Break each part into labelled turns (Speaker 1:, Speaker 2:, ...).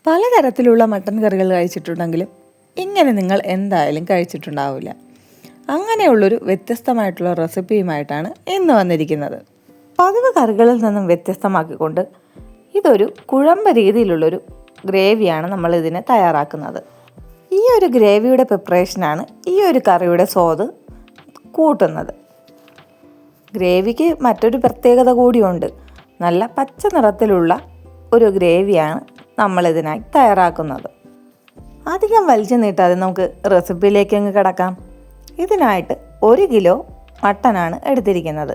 Speaker 1: പലതരത്തിലുള്ള മട്ടൻ കറികൾ കഴിച്ചിട്ടുണ്ടെങ്കിലും ഇങ്ങനെ നിങ്ങൾ എന്തായാലും കഴിച്ചിട്ടുണ്ടാവില്ല. അങ്ങനെയുള്ളൊരു വ്യത്യസ്തമായിട്ടുള്ള റെസിപ്പിയുമായിട്ടാണ് ഇന്ന് വന്നിരിക്കുന്നത്. പതിവ് കറികളിൽ നിന്നും വ്യത്യസ്തമാക്കിക്കൊണ്ട് ഇതൊരു കുഴമ്പ് രീതിയിലുള്ളൊരു ഗ്രേവിയാണ് നമ്മളിതിനെ തയ്യാറാക്കുന്നത്. ഈ ഒരു ഗ്രേവിയുടെ പ്രിപ്പറേഷനാണ് ഈ ഒരു കറിയുടെ സ്വാദ് കൂട്ടുന്നത്. ഗ്രേവിക്ക് മറ്റൊരു പ്രത്യേകത കൂടിയുണ്ട്. നല്ല പച്ച നിറത്തിലുള്ള ഒരു ഗ്രേവിയാണ് നമ്മളിതിനായി തയ്യാറാക്കുന്നത്. അധികം വലിച്ചു നീട്ടാതെ നമുക്ക് റെസിപ്പിയിലേക്ക് അങ്ങ് കിടക്കാം. ഇതിനായിട്ട് 1 കിലോ മട്ടനാണ് എടുത്തിരിക്കുന്നത്.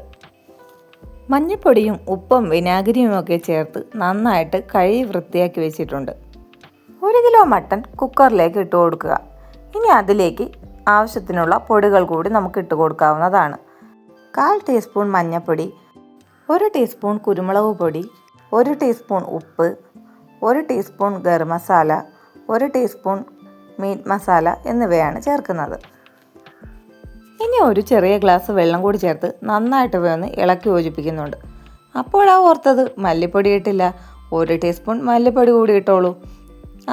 Speaker 1: മഞ്ഞൾപ്പൊടിയും ഉപ്പും വിനാഗിരിയും ഒക്കെ ചേർത്ത് നന്നായിട്ട് കഴുകി വൃത്തിയാക്കി വെച്ചിട്ടുണ്ട്. 1 കിലോ മട്ടൻ കുക്കറിലേക്ക് ഇട്ട് കൊടുക്കുക. ഇനി അതിലേക്ക് ആവശ്യത്തിനുള്ള പൊടികൾ കൂടി നമുക്ക് ഇട്ട് കൊടുക്കാവുന്നതാണ്. 1/4 ടീസ്പൂൺ മഞ്ഞൾപ്പൊടി, 1 ടീസ്പൂൺ കുരുമുളക് പൊടി, 1 ടീസ്പൂൺ ഉപ്പ്, 1 teaspoon garam masala, 1 teaspoon meet masala എന്നിവയാണ് ചേർക്കുന്നത്. ഇനി ഒരു ചെറിയ ഗ്ലാസ് വെള്ളം കൂടി ചേർത്ത് നന്നായിട്ട് ഒന്ന് ഇളക്കി യോജിപ്പിക്കുന്നുണ്ട്. അപ്പോഴാ ഓർത്തത് മല്ലിപ്പൊടി ഇട്ടില്ല. 1 ടീസ്പൂൺ മല്ലിപ്പൊടി കൂടി ഇട്ടോളൂ.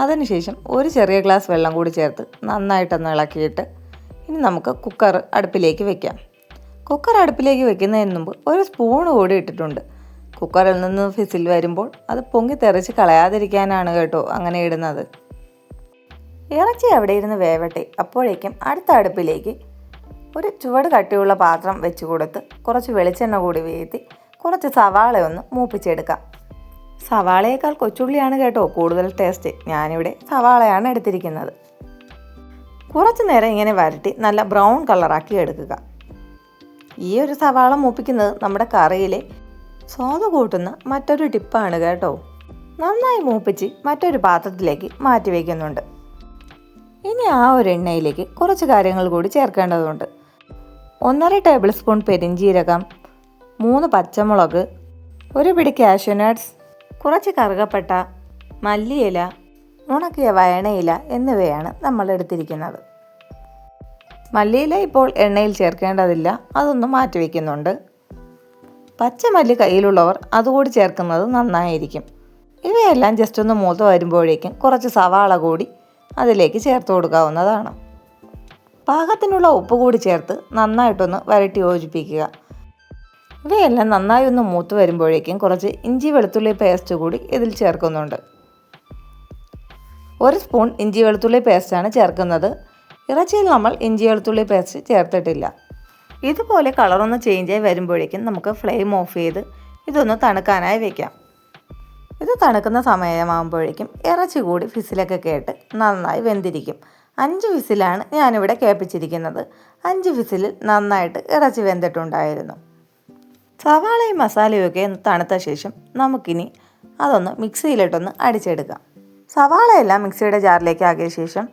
Speaker 1: അതിനുശേഷം ഒരു ചെറിയ ഗ്ലാസ് വെള്ളം കൂടി ചേർത്ത് നന്നായിട്ടൊന്ന് ഇളക്കിയിട്ട് ഇനി നമുക്ക് കുക്കർ അടുപ്പിലേക്ക് വെക്കാം. കുക്കർ അടുപ്പിലേക്ക് വെക്കുന്നതിന് മുമ്പ് 1 സ്പൂൺ കൂടി ഇട്ടിട്ടുണ്ട്. കുക്കറിൽ നിന്ന് ഫിസിൽ വരുമ്പോൾ അത് പൊങ്ങി തെറിച്ച് കളയാതിരിക്കാനാണ് കേട്ടോ അങ്ങനെ ഇടുന്നത്. ഇറച്ചി അവിടെ ഇരുന്ന് വേവട്ടെ. അപ്പോഴേക്കും അടുത്ത അടുപ്പിലേക്ക് ഒരു ചുവട് കട്ടിയുള്ള പാത്രം വെച്ച് കൊടുത്ത് കുറച്ച് വെളിച്ചെണ്ണ കൂടി വീഴ്ത്തി കുറച്ച് സവാള ഒന്ന് മൂപ്പിച്ചെടുക്കാം. സവാളയേക്കാൾ കൊച്ചുള്ളിയാണ് കേട്ടോ കൂടുതൽ ടേസ്റ്റ്. ഞാനിവിടെ സവാളയാണ് എടുത്തിരിക്കുന്നത്. കുറച്ച് നേരം ഇങ്ങനെ വരട്ടി നല്ല ബ്രൗൺ കളറാക്കി എടുക്കുക. ഈ ഒരു സവാള മൂപ്പിക്കുന്നത് നമ്മുടെ കറിയിലെ സ്വാദ് കൂട്ടുന്ന മറ്റൊരു ടിപ്പാണ് കേട്ടോ. നന്നായി മൂപ്പിച്ച് മറ്റൊരു പാത്രത്തിലേക്ക് മാറ്റി വയ്ക്കുന്നുണ്ട്. ഇനി ആ ഒരു എണ്ണയിലേക്ക് കുറച്ച് കാര്യങ്ങൾ കൂടി ചേർക്കേണ്ടതുണ്ട്. 1.5 ടേബിൾ സ്പൂൺ പെരിഞ്ജീരകം, 3 പച്ചമുളക്, 1 പിടി കാഷ്യൂ നട്ട്സ്, കുറച്ച് കറുകപ്പട്ട, മല്ലിയില, ഉണക്കിയ വയണയില എന്നിവയാണ് നമ്മൾ എടുത്തിരിക്കുന്നത്. മല്ലിയില ഇപ്പോൾ എണ്ണയിൽ ചേർക്കേണ്ടതില്ല, അതൊന്ന് മാറ്റി വയ്ക്കുന്നുണ്ട്. പച്ചമല്ലി കയ്യിലുള്ളവർ അതുകൂടി ചേർക്കുന്നത് നന്നായിരിക്കും. ഇവയെല്ലാം ജസ്റ്റ് ഒന്ന് മൂത്ത് വരുമ്പോഴേക്കും കുറച്ച് സവാള കൂടി അതിലേക്ക് ചേർത്ത് കൊടുക്കാവുന്നതാണ്. പാകത്തിനുള്ള ഉപ്പ് കൂടി ചേർത്ത് നന്നായിട്ടൊന്ന് വരട്ടി യോജിപ്പിക്കുക. ഇവയെല്ലാം നന്നായി ഒന്ന് മൂത്ത് വരുമ്പോഴേക്കും കുറച്ച് ഇഞ്ചി വെളുത്തുള്ളി പേസ്റ്റ് കൂടി ഇതിൽ ചേർക്കുന്നുണ്ട്. 1 സ്പൂൺ ഇഞ്ചി വെളുത്തുള്ളി പേസ്റ്റാണ് ചേർക്കുന്നത്. ഇറച്ചിയിൽ നമ്മൾ ഇഞ്ചി വെളുത്തുള്ളി പേസ്റ്റ് ചേർത്തിട്ടില്ല. ഇതുപോലെ കളറൊന്ന് ചേഞ്ചായി വരുമ്പോഴേക്കും നമുക്ക് ഫ്ലെയിം ഓഫ് ചെയ്ത് ഇതൊന്ന് തണുക്കാനായി വയ്ക്കാം. ഇത് തണുക്കുന്ന സമയമാകുമ്പോഴേക്കും ഇറച്ചി കൂടി ഫിസിലൊക്കെ കേട്ട് നന്നായി വെന്തിരിക്കും. 5 വിസിലാണ് ഞാനിവിടെ കേൾപ്പിച്ചിരിക്കുന്നത്. 5 വിസിലിൽ നന്നായിട്ട് ഇറച്ചി വെന്തിട്ടുണ്ടായിരുന്നു. സവാളയും മസാലയൊക്കെ ഒന്ന് തണുത്ത ശേഷം നമുക്കിനി അതൊന്ന് മിക്സിയിലിട്ടൊന്ന് അടിച്ചെടുക്കാം. സവാളയെല്ലാം മിക്സിയുടെ ജാറിലേക്ക് ആക്കിയ ശേഷം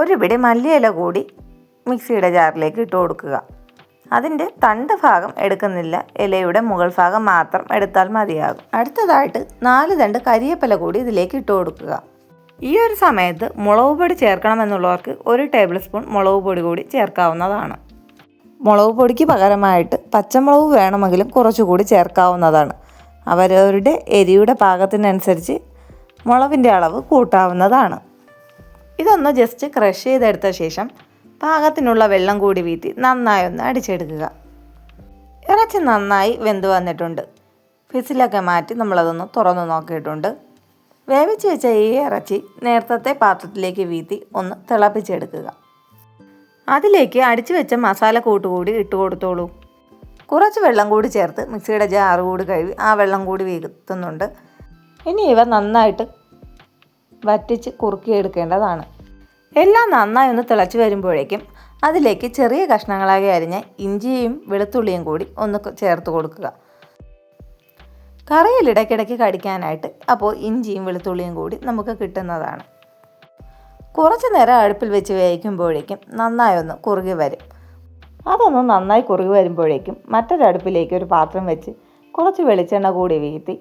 Speaker 1: 1 പിടി മല്ലിയില കൂടി മിക്സിയുടെ ജാറിലേക്ക് ഇട്ട് കൊടുക്കുക. അതിൻ്റെ തണ്ട് ഭാഗം എടുക്കുന്നില്ല, ഇലയുടെ മുകൾ ഭാഗം മാത്രം എടുത്താൽ മതിയാകും. അടുത്തതായിട്ട് 4 തണ്ട് കരിയേപ്പില കൂടി ഇതിലേക്ക് ഇട്ട് കൊടുക്കുക. ഈ ഒരു സമയത്ത് മുളക് പൊടി ചേർക്കണമെന്നുള്ളവർക്ക് 1 ടേബിൾ സ്പൂൺ മുളക് പൊടി കൂടി ചേർക്കാവുന്നതാണ്. മുളക് പൊടിക്ക് പകരമായിട്ട് പച്ചമുളക് വേണമെങ്കിലും കുറച്ചുകൂടി ചേർക്കാവുന്നതാണ്. അവരവരുടെ എരിയുടെ പാകത്തിനനുസരിച്ച് മുളകിൻ്റെ അളവ് കൂട്ടാവുന്നതാണ്. ഇതൊന്ന് ജസ്റ്റ് ക്രഷ് ചെയ്തെടുത്ത ശേഷം പാകത്തിനുള്ള വെള്ളം കൂടി വീത്തി നന്നായി ഒന്ന് അടിച്ചെടുക്കുക. ഇറച്ചി നന്നായി വെന്ത് വന്നിട്ടുണ്ട്. ഫിസിലൊക്കെ മാറ്റി നമ്മളതൊന്ന് തുറന്നു നോക്കിയിട്ടുണ്ട്. വേവിച്ച് വെച്ച ഈ ഇറച്ചി നേരത്തെ പാത്രത്തിലേക്ക് വീത്തി ഒന്ന് തിളപ്പിച്ചെടുക്കുക. അതിലേക്ക് അടിച്ചു വെച്ച മസാല കൂട്ടുകൂടി ഇട്ട് കൊടുത്തോളൂ. കുറച്ച് വെള്ളം കൂടി ചേർത്ത് മിക്സിയുടെ ജാറ് കൂടി കഴുകി ആ വെള്ളം കൂടി വീഴ്ത്തുന്നുണ്ട്. ഇനി ഇവ നന്നായിട്ട് വറ്റിച്ച് കുറുക്കിയെടുക്കേണ്ടതാണ്. എല്ലാം നന്നായി ഒന്ന് തിളച്ച് വരുമ്പോഴേക്കും അതിലേക്ക് ചെറിയ കഷ്ണങ്ങളായി അരിഞ്ഞ ഇഞ്ചിയും വെളുത്തുള്ളിയും കൂടി ഒന്ന് ചേർത്ത് കൊടുക്കുക. കറിയിൽ ഇടയ്ക്കിടയ്ക്ക് കടിക്കാനായിട്ട് അപ്പോൾ ഇഞ്ചിയും വെളുത്തുള്ളിയും കൂടി നമുക്ക് കിട്ടുന്നതാണ്. കുറച്ച് നേരം അടുപ്പിൽ വെച്ച് വേവിക്കുമ്പോഴേക്കും നന്നായി ഒന്ന് കുറുകി വരും. അതൊന്ന് നന്നായി കുറുകി വരുമ്പോഴേക്കും മറ്റൊരടുപ്പിലേക്ക് ഒരു പാത്രം വെച്ച് കുറച്ച് വെളിച്ചെണ്ണ കൂടി വീഴ്ത്തി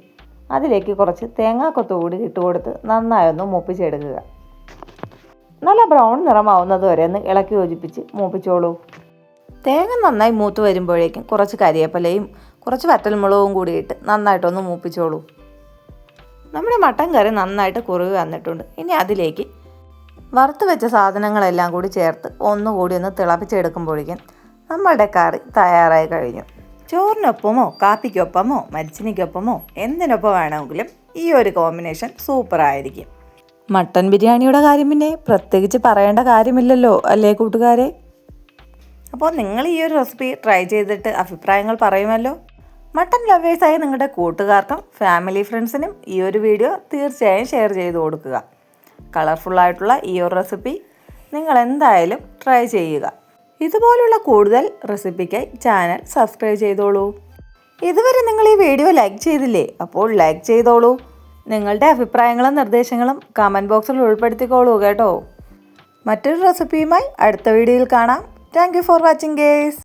Speaker 1: അതിലേക്ക് കുറച്ച് തേങ്ങാക്കൊത്ത് കൂടി ഇട്ട് കൊടുത്ത് നന്നായി ഒന്ന് മൂപ്പിച്ചെടുക്കുക. നല്ല ബ്രൗൺ നിറമാവുന്നത് വരെ ഒന്ന് ഇളക്കി യോജിപ്പിച്ച് മൂപ്പിച്ചോളൂ. തേങ്ങ നന്നായി മൂത്ത് വരുമ്പോഴേക്കും കുറച്ച് കരിയേപ്പിലയും കുറച്ച് വറ്റൽമുളകും കൂടി ഇട്ട് നന്നായിട്ടൊന്ന് മൂപ്പിച്ചോളൂ. നമ്മുടെ മട്ടൻ കറി നന്നായിട്ട് കുറുകി വന്നിട്ടുണ്ട്. ഇനി അതിലേക്ക് വറുത്ത് വെച്ച സാധനങ്ങളെല്ലാം കൂടി ചേർത്ത് ഒന്നുകൂടി ഒന്ന് തിളപ്പിച്ചെടുക്കുമ്പോഴേക്കും നമ്മളുടെ കറി തയ്യാറായി കഴിഞ്ഞു. ചോറിനൊപ്പമോ കാപ്പിക്കൊപ്പമോ മരിച്ചിനിക്കൊപ്പമോ എന്തിനൊപ്പം വേണമെങ്കിലും ഈ ഒരു കോമ്പിനേഷൻ സൂപ്പറായിരിക്കും. മട്ടൻ ബിരിയാണിയുടെ കാര്യം പിന്നെ പ്രത്യേകിച്ച് പറയേണ്ട കാര്യമില്ലല്ലോ അല്ലേ കൂട്ടുകാരെ? അപ്പോൾ നിങ്ങൾ ഈ ഒരു റെസിപ്പി ട്രൈ ചെയ്തിട്ട് അഭിപ്രായങ്ങൾ പറയുമല്ലോ. മട്ടൻ ലവേഴ്സായ നിങ്ങളുടെ കൂട്ടുകാർക്കും ഫാമിലി ഫ്രണ്ട്സിനും ഈ ഒരു വീഡിയോ തീർച്ചയായും ഷെയർ ചെയ്ത് കൊടുക്കുക. കളർഫുള്ളായിട്ടുള്ള ഈ ഒരു റെസിപ്പി നിങ്ങൾ എന്തായാലും ട്രൈ ചെയ്യുക. ഇതുപോലുള്ള കൂടുതൽ റെസിപ്പിക്കായി ചാനൽ സബ്സ്ക്രൈബ് ചെയ്തോളൂ. ഇതുവരെ നിങ്ങൾ ഈ വീഡിയോ ലൈക്ക് ചെയ്തില്ലേ? അപ്പോൾ ലൈക്ക് ചെയ്തോളൂ. നിങ്ങളുടെ അഭിപ്രായങ്ങളും നിർദ്ദേശങ്ങളും കമൻറ്റ് ബോക്സിൽ ഉൾപ്പെടുത്തിക്കോളൂ കേട്ടോ. മറ്റൊരു റെസിപ്പിയുമായി അടുത്ത വീഡിയോയിൽ കാണാം. Thank you for watching guys.